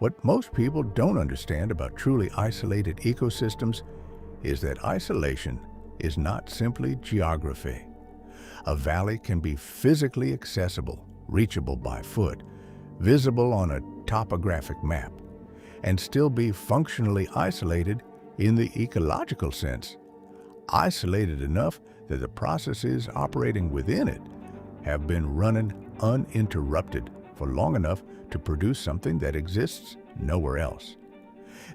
What most people don't understand about truly isolated ecosystems is that isolation is not simply geography. A valley can be physically accessible, reachable by foot, visible on a topographic map, and still be functionally isolated in the ecological sense. Isolated enough that the processes operating within it have been running uninterrupted for long enough to produce something that exists nowhere else.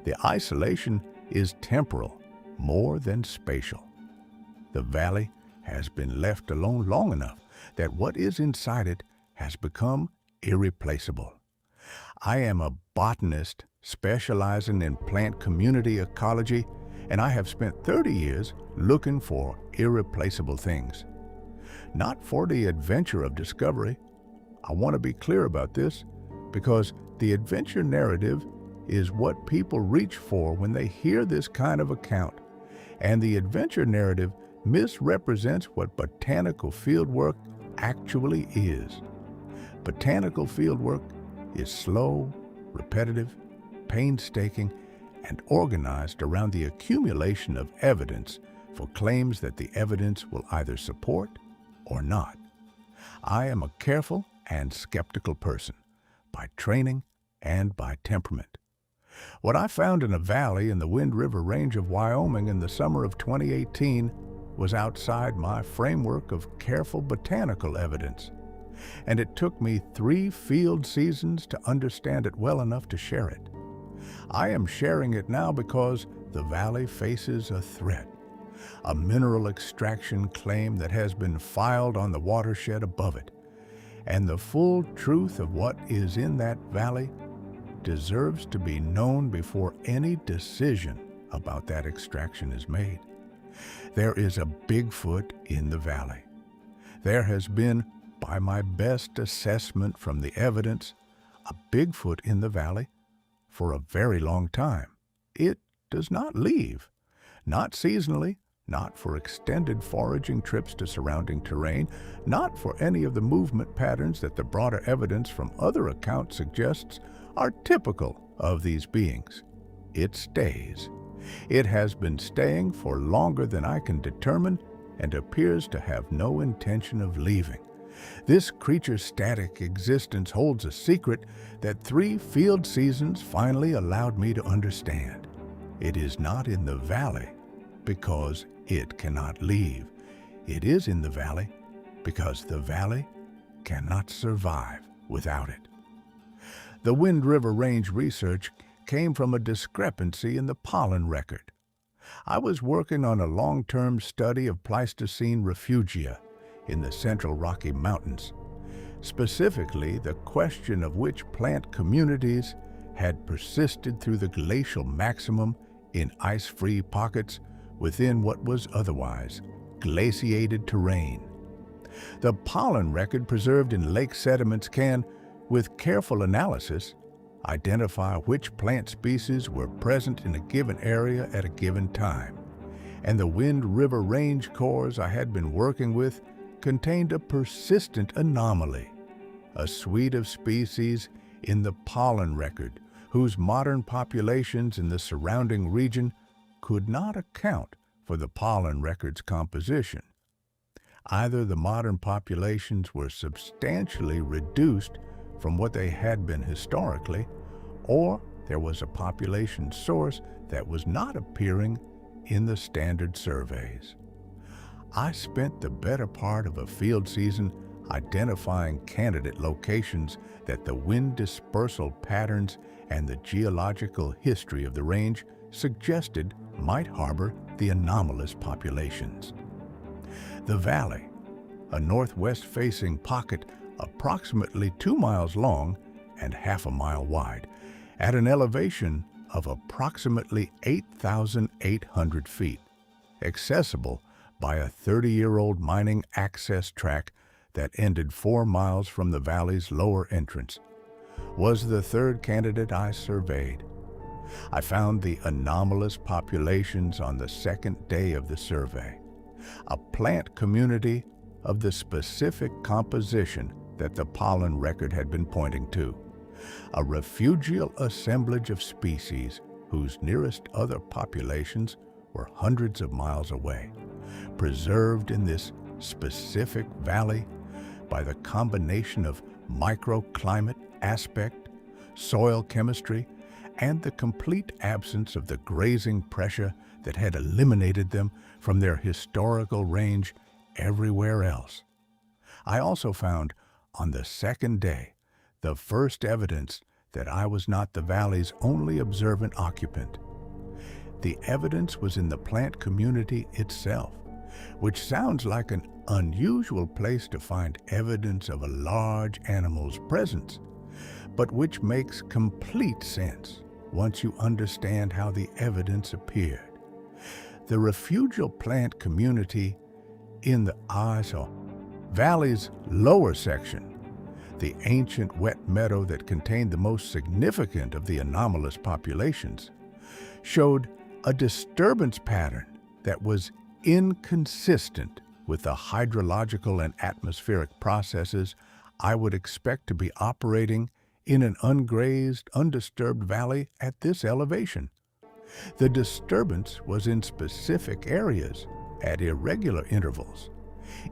The isolation is temporal more than spatial. The valley has been left alone long enough that what is inside it has become irreplaceable. I am a botanist specializing in plant community ecology, and I have spent 30 years looking for irreplaceable things. Not for the adventure of discovery. I want to be clear about this because the adventure narrative is what people reach for when they hear this kind of account, and the adventure narrative misrepresents what botanical fieldwork actually is. Botanical fieldwork is slow, repetitive, painstaking, and organized around the accumulation of evidence for claims that the evidence will either support or not. I am a careful and skeptical person, by training and by temperament. What I found in a valley in the Wind River Range of Wyoming in the summer of 2018 was outside my framework of careful botanical evidence, and it took me 3 field seasons to understand it well enough to share it. I am sharing it now because the valley faces a threat, a mineral extraction claim that has been filed on the watershed above it, and the full truth of what is in that valley deserves to be known before any decision about that extraction is made. There is a Bigfoot in the valley. There has been, by my best assessment from the evidence, a Bigfoot in the valley for a very long time. It does not leave, not seasonally, not for extended foraging trips to surrounding terrain, not for any of the movement patterns that the broader evidence from other accounts suggests are typical of these beings. It stays. It has been staying for longer than I can determine and appears to have no intention of leaving. This creature's static existence holds a secret that 3 field seasons finally allowed me to understand. It is not in the valley because it cannot leave. It is in the valley because the valley cannot survive without it. The Wind River Range research came from a discrepancy in the pollen record. I was working on a long-term study of Pleistocene refugia in the central Rocky Mountains, specifically the question of which plant communities had persisted through the glacial maximum in ice-free pockets within what was otherwise glaciated terrain. The pollen record preserved in lake sediments can, with careful analysis, identify which plant species were present in a given area at a given time, and the Wind River Range cores I had been working with contained a persistent anomaly, a suite of species in the pollen record whose modern populations in the surrounding region could not account for the pollen record's composition. Either the modern populations were substantially reduced from what they had been historically, or there was a population source that was not appearing in the standard surveys. I spent the better part of a field season identifying candidate locations that the wind dispersal patterns and the geological history of the range suggested might harbor the anomalous populations. The valley, a northwest-facing pocket approximately 2 miles long and half a mile wide, at an elevation of approximately 8,800 feet, accessible by a 30-year-old mining access track that ended 4 miles from the valley's lower entrance, was the third candidate I surveyed. I found the anomalous populations on the second day of the survey, a plant community of the specific composition that the pollen record had been pointing to. a refugial assemblage of species whose nearest other populations were hundreds of miles away, preserved in this specific valley by the combination of microclimate aspect, soil chemistry, and the complete absence of the grazing pressure that had eliminated them from their historical range everywhere else. I also found, on the second day, the first evidence that I was not the valley's only observant occupant. The evidence was in the plant community itself, which sounds like an unusual place to find evidence of a large animal's presence, but which makes complete sense once you understand how the evidence appeared. The refugial plant community in the Valley's lower section, the ancient wet meadow that contained the most significant of the anomalous populations, showed a disturbance pattern that was inconsistent with the hydrological and atmospheric processes I would expect to be operating in an ungrazed, undisturbed valley at this elevation. The disturbance was in specific areas at irregular intervals,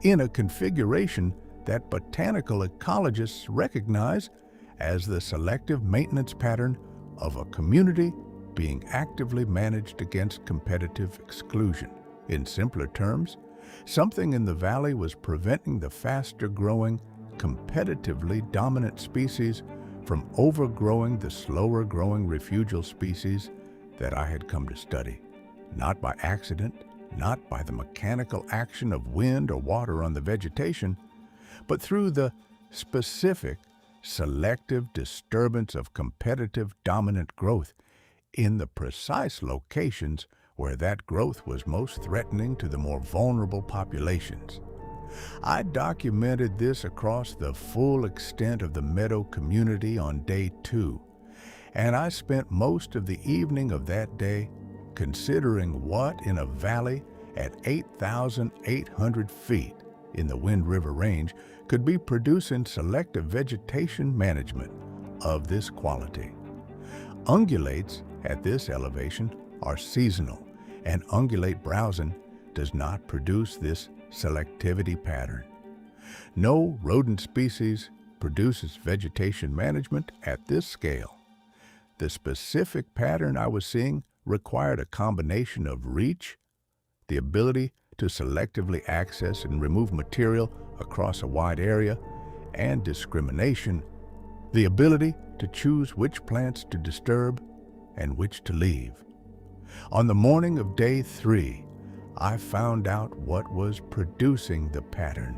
in a configuration that botanical ecologists recognize as the selective maintenance pattern of a community being actively managed against competitive exclusion. In simpler terms, something in the valley was preventing the faster-growing, competitively dominant species from overgrowing the slower-growing refugial species that I had come to study, not by accident, not by the mechanical action of wind or water on the vegetation, but through the specific, selective disturbance of competitive dominant growth in the precise locations where that growth was most threatening to the more vulnerable populations. I documented this across the full extent of the meadow community on day 2, and I spent most of the evening of that day considering what in a valley at 8,800 feet in the Wind River Range could be producing selective vegetation management of this quality. Ungulates at this elevation are seasonal, and ungulate browsing does not produce this selectivity pattern. No rodent species produces vegetation management at this scale. The specific pattern I was seeing required a combination of reach, the ability to selectively access and remove material across a wide area, and discrimination, the ability to choose which plants to disturb and which to leave. On the morning of day 3, I found out what was producing the pattern.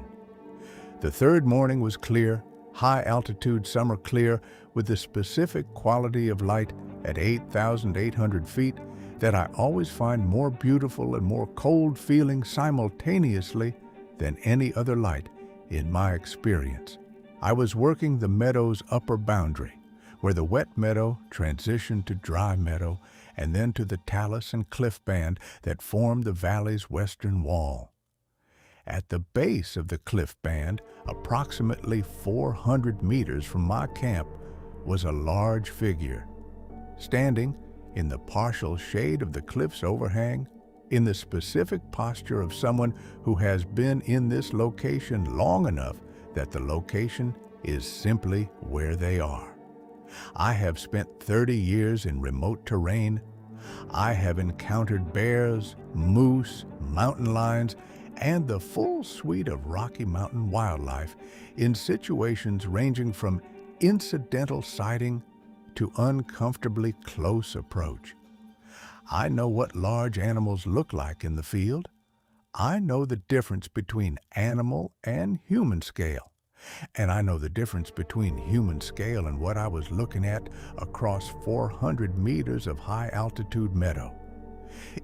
The third morning was clear, high-altitude summer clear, with the specific quality of light at 8,800 feet that I always find more beautiful and more cold-feeling simultaneously than any other light in my experience. I was working the meadow's upper boundary, where the wet meadow transitioned to dry meadow and then to the talus and cliff band that formed the valley's western wall. At the base of the cliff band, approximately 400 meters from my camp, was a large figure, standing in the partial shade of the cliff's overhang, in the specific posture of someone who has been in this location long enough that the location is simply where they are. I have spent 30 years in remote terrain. I have encountered bears, moose, mountain lions, and the full suite of Rocky Mountain wildlife in situations ranging from incidental sighting to uncomfortably close approach. I know what large animals look like in the field. I know the difference between animal and human scale. And I know the difference between human scale and what I was looking at across 400 meters of high-altitude meadow.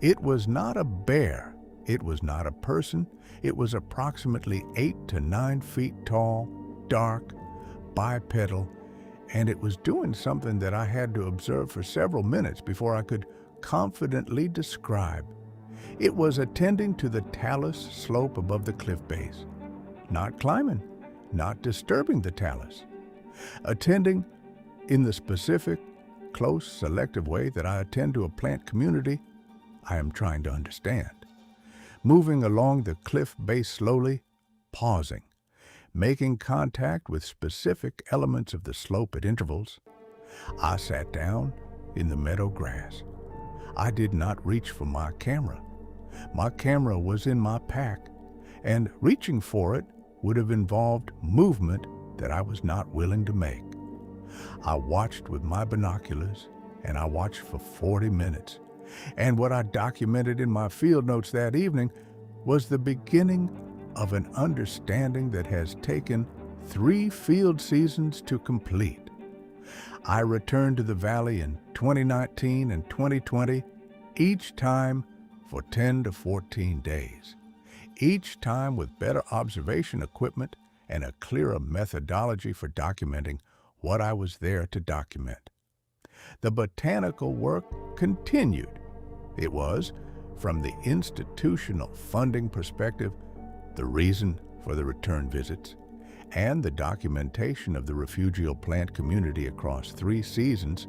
It was not a bear. It was not a person. It was approximately 8 to 9 feet tall, dark, bipedal, and it was doing something that I had to observe for several minutes before I could confidently describe. It was attending to the talus slope above the cliff base, not climbing, not disturbing the talus, attending In the specific, close, selective way that I attend to a plant community, I am trying to understand. Moving along the cliff base slowly, pausing, making contact with specific elements of the slope at intervals. I sat down in the meadow grass. I did not reach for my camera. My camera was in my pack, and reaching for it would have involved movement that I was not willing to make. I watched with my binoculars, and I watched for 40 minutes. And what I documented in my field notes that evening was the beginning of an understanding that has taken 3 field seasons to complete. I returned to the valley in 2019 and 2020, each time for 10 to 14 days, each time with better observation equipment and a clearer methodology for documenting what I was there to document. The botanical work continued. It was, from the institutional funding perspective, the reason for the return visits, and the documentation of the refugial plant community across 3 seasons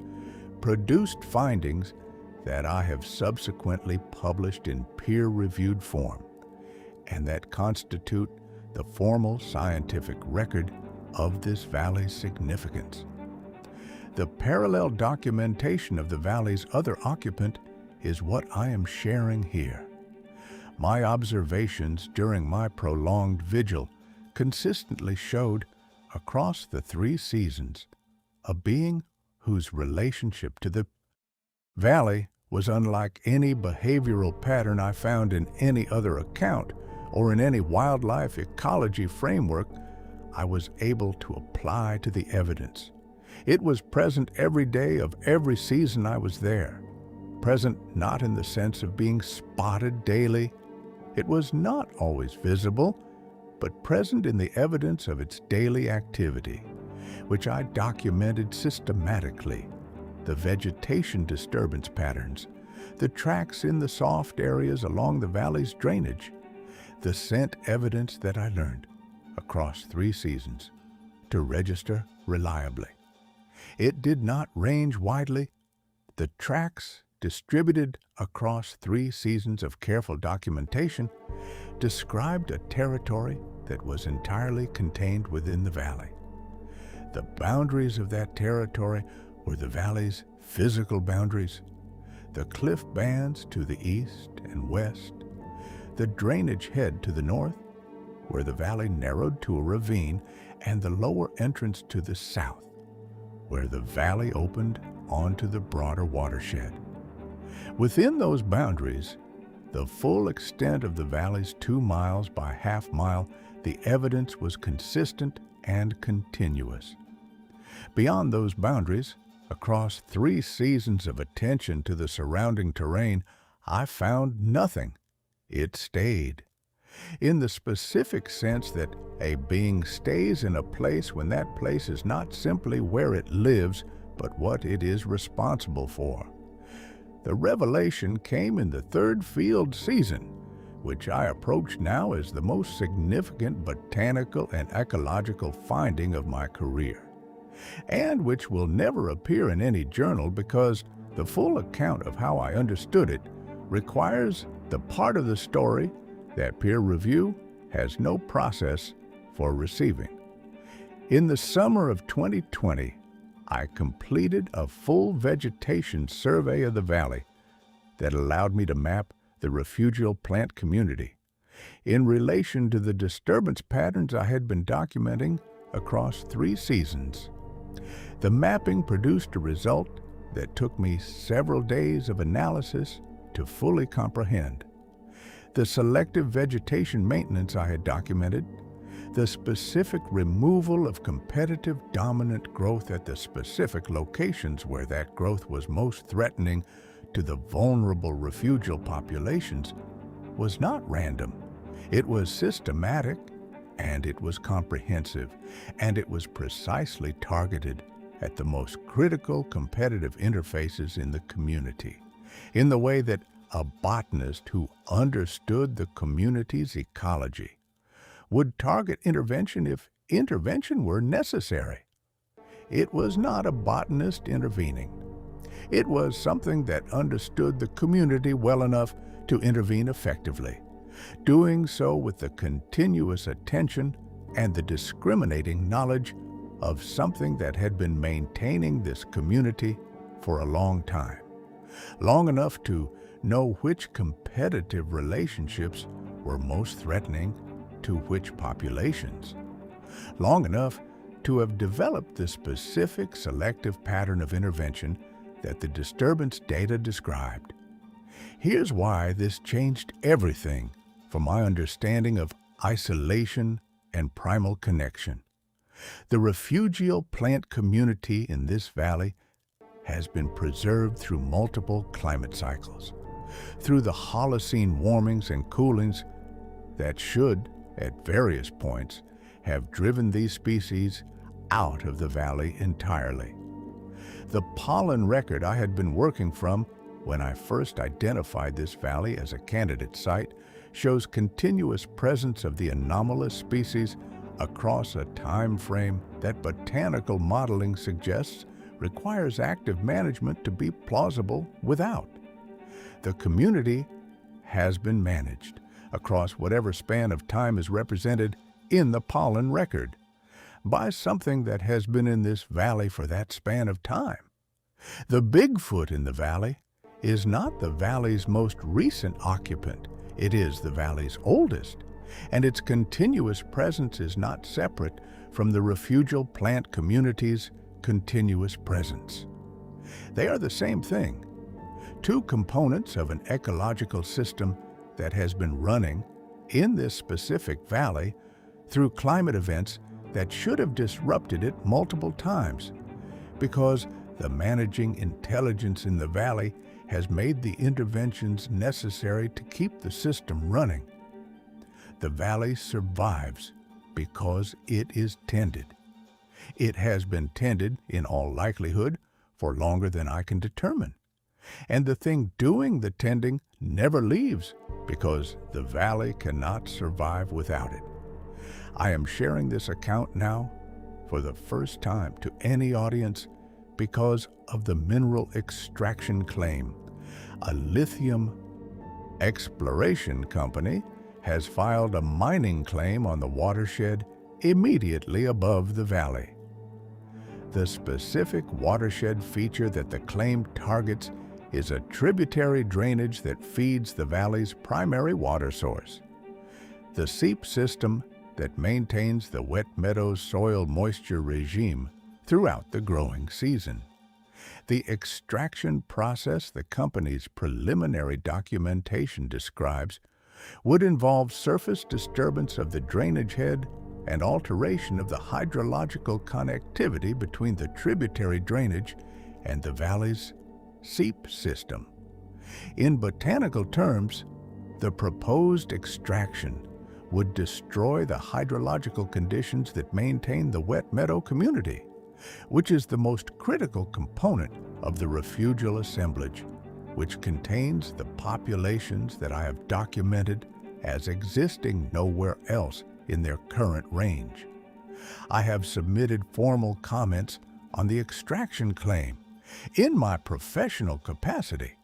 produced findings that I have subsequently published in peer-reviewed form, and that constitute the formal scientific record of this valley's significance. The parallel documentation of the valley's other occupant is what I am sharing here. My observations during my prolonged vigil consistently showed, across the 3 seasons, a being whose relationship to the valley was unlike any behavioral pattern I found in any other account or in any wildlife ecology framework I was able to apply to the evidence. It was present every day of every season I was there, present not in the sense of being spotted daily. It was not always visible, but present in the evidence of its daily activity, which I documented systematically: the vegetation disturbance patterns, the tracks in the soft areas along the valley's drainage, the scent evidence that I learned across 3 seasons to register reliably. It did not range widely. The tracks distributed across 3 seasons of careful documentation described a territory that was entirely contained within the valley. The boundaries of that territory were the valley's physical boundaries, the cliff bands to the east and west, the drainage head to the north, where the valley narrowed to a ravine, and the lower entrance to the south, where the valley opened onto the broader watershed. Within those boundaries, the full extent of the valley's 2 miles by half mile, the evidence was consistent and continuous. Beyond those boundaries, across 3 seasons of attention to the surrounding terrain, I found nothing. It stayed. In the specific sense that a being stays in a place when that place is not simply where it lives, but what it is responsible for. The revelation came in the 3rd field season, which I approach now as the most significant botanical and ecological finding of my career, and which will never appear in any journal because the full account of how I understood it requires the part of the story that peer review has no process for receiving. In the summer of 2020, I completed a full vegetation survey of the valley that allowed me to map the refugial plant community in relation to the disturbance patterns I had been documenting across 3 seasons. The mapping produced a result that took me several days of analysis to fully comprehend. The selective vegetation maintenance I had documented, the specific removal of competitive dominant growth at the specific locations where that growth was most threatening to the vulnerable refugial populations, was not random. It was systematic, and it was comprehensive, and it was precisely targeted at the most critical competitive interfaces in the community, in the way that a botanist who understood the community's ecology would target intervention if intervention were necessary. It was not a botanist intervening. It was something that understood the community well enough to intervene effectively, doing so with the continuous attention and the discriminating knowledge of something that had been maintaining this community for a long time, long enough to know which competitive relationships were most threatening to which populations, long enough to have developed the specific selective pattern of intervention that the disturbance data described. Here's why this changed everything for my understanding of isolation and primal connection. The refugial plant community in this valley has been preserved through multiple climate cycles, through the Holocene warmings and coolings that should, at various points, have driven these species out of the valley entirely. The pollen record I had been working from when I first identified this valley as a candidate site shows continuous presence of the anomalous species across a time frame that botanical modeling suggests requires active management to be plausible without. The community has been managed across whatever span of time is represented in the pollen record by something that has been in this valley for that span of time. The Bigfoot in the valley is not the valley's most recent occupant. It is the valley's oldest, and its continuous presence is not separate from the refugial plant community's continuous presence. They are the same thing, two components of an ecological system that has been running in this specific valley through climate events that should have disrupted it multiple times, because the managing intelligence in the valley has made the interventions necessary to keep the system running. The valley survives because it is tended. It has been tended, in all likelihood, for longer than I can determine. And the thing doing the tending never leaves because the valley cannot survive without it. I am sharing this account now for the first time to any audience because of the mineral extraction claim. A lithium exploration company has filed a mining claim on the watershed immediately above the valley. The specific watershed feature that the claim targets is a tributary drainage that feeds the valley's primary water source, the seep system that maintains the wet meadows soil moisture regime throughout the growing season. The extraction process the company's preliminary documentation describes would involve surface disturbance of the drainage head and alteration of the hydrological connectivity between the tributary drainage and the valley's seep system. In botanical terms, the proposed extraction would destroy the hydrological conditions that maintain the wet meadow community, which is the most critical component of the refugial assemblage, which contains the populations that I have documented as existing nowhere else in their current range. I have submitted formal comments on the extraction claim in my professional capacity,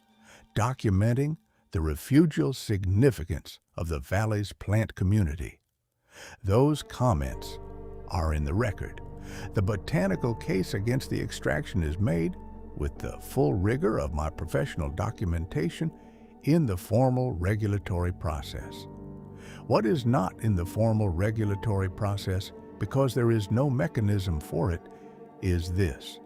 documenting the refugial significance of the valley's plant community. Those comments are in the record. The botanical case against the extraction is made with the full rigor of my professional documentation in the formal regulatory process. What is not in the formal regulatory process, because there is no mechanism for it, is this.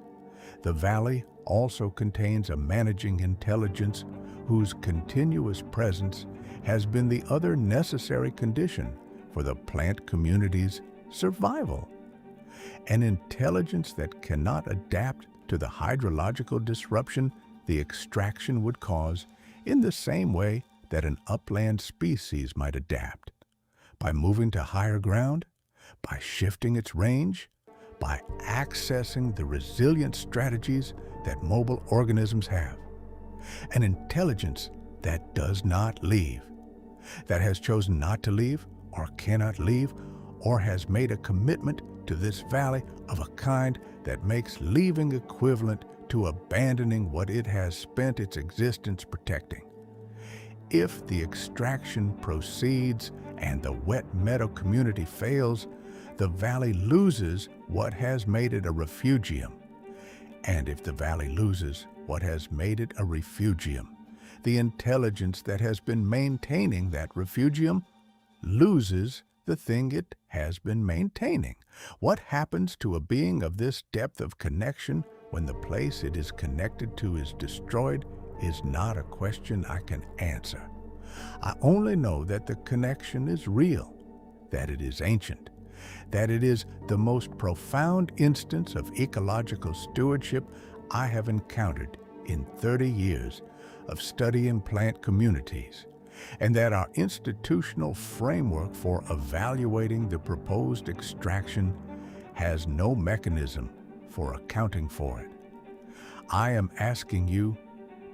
The valley also contains a managing intelligence whose continuous presence has been the other necessary condition for the plant community's survival. An intelligence that cannot adapt to the hydrological disruption the extraction would cause in the same way that an upland species might adapt, by moving to higher ground, by shifting its range, by accessing the resilient strategies that mobile organisms have. An intelligence that does not leave, that has chosen not to leave or cannot leave, or has made a commitment to this valley of a kind that makes leaving equivalent to abandoning what it has spent its existence protecting. If the extraction proceeds and the wet meadow community fails, the valley loses what has made it a refugium. And if the valley loses what has made it a refugium, the intelligence that has been maintaining that refugium loses the thing it has been maintaining. What happens to a being of this depth of connection when the place it is connected to is destroyed is not a question I can answer. I only know that the connection is real, that it is ancient, that it is the most profound instance of ecological stewardship I have encountered in 30 years of studying plant communities, and that our institutional framework for evaluating the proposed extraction has no mechanism for accounting for it. I am asking you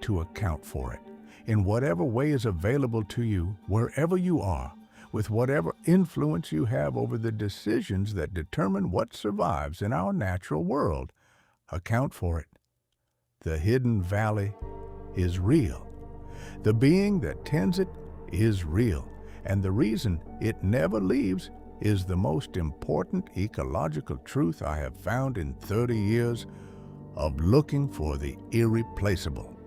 to account for it in whatever way is available to you, wherever you are, with whatever influence you have over the decisions that determine what survives in our natural world. Account for it. The hidden valley is real. The being that tends it is real, and the reason it never leaves is the most important ecological truth I have found in 30 years of looking for the irreplaceable.